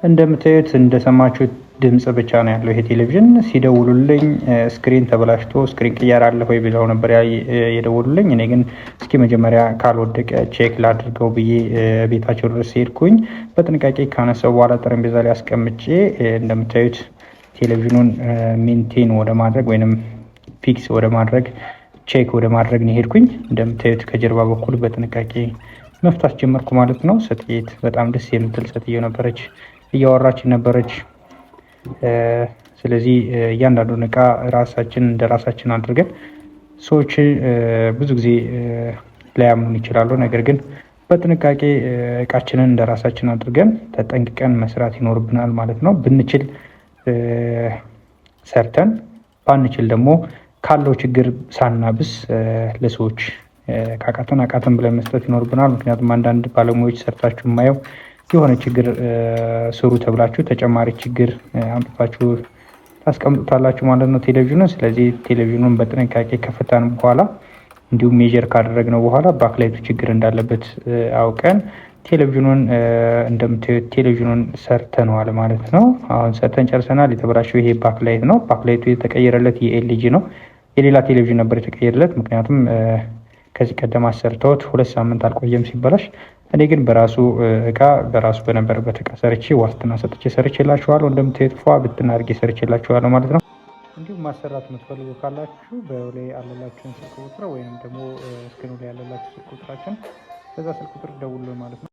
እንደምታዩት እንደሰማችሁት ድምጽ ብቻ ነው ያለው። ይሄ ቴሌቪዥን ሲደውሉልኝ ስክሪን ተበላሽቶ ስክሪን ቅያር አለ ወይ ብለው ነበር የደወሉልኝ። እኔ ግን እስኪ መጀመሪያ ካልወደቀ ቼክ ላድርገው ብዬ ቤታቸው ድረስ ሄድኩኝ። በጥንቃቄ ካነሳው በኋላ ጠረጴዛ ላይ አስቀምጬ እንደምታዩት ቴሌቪዥኑን ሜንቴን ወደ ማድረግ ወይንም ፊክስ ወደ ማድረግ ቼክ ወደ ማድረግ ነው ሄድኩኝ። እንደምታዩት ከጀርባ በኩል በጥንቃቄ መፍታት ጀመርኩ ማለት ነው። ሴትየት በጣም ደስ የምትል ሴትዮ ነበረች፣ እያወራች ነበረች። ስለዚህ እያንዳንዱን እቃ ራሳችን እንደ ራሳችን አድርገን ሰዎች ብዙ ጊዜ ላያምኑን ይችላሉ። ነገር ግን በጥንቃቄ እቃችንን እንደ ራሳችን አድርገን ተጠንቅቀን መስራት ይኖርብናል ማለት ነው። ብንችል ሰርተን ባንችል ደግሞ ካለው ችግር ሳናብስ ለሰዎች አቃተን ብለን መስጠት ይኖርብናል። ምክንያቱም አንዳንድ ባለሙያዎች ሰርታችሁ የማየው የሆነ ችግር ስሩ ተብላችሁ ተጨማሪ ችግር አምጥታችሁ ታስቀምጡታላችሁ ማለት ነው ቴሌቪዥኑን። ስለዚህ ቴሌቪዥኑን በጥንቃቄ ከፈታን በኋላ እንዲሁም ሜጀር ካደረግነው በኋላ ባክላይቱ ችግር እንዳለበት አውቀን ቴሌቪዥኑን እንደምታዩት ቴሌቪዥኑን ሰርተነዋል ማለት ነው። አሁን ሰርተን ጨርሰናል። የተበላሸው ይሄ ባክላይት ነው። ባክላይቱ የተቀየረለት የኤልጂ ነው። የሌላ ቴሌቪዥን ነበር የተቀየረለት። ምክንያቱም ከዚህ ቀደም አሰርተውት 2 ሳምንት አልቆየም ሲበላሽ። እኔ ግን በራሱ እቃ በራሱ በነበረበት እቃ ሰርቼ ዋስትና ሰጥቼ ሰርቼላችኋለሁ። እንደምታዩት ፏ ብትና አድርጌ ሰርቼላችኋለሁ ማለት ነው። እንዲሁም ማሰራት የምትፈልጉ ካላችሁ በላይ ያለላችሁን ስልክ ቁጥር ወይም ደግሞ ስክሪኑ ላይ ያለላችሁ ስልክ ቁጥራችን በዛ ስልክ ቁጥር ደውሉ ማለት ነው።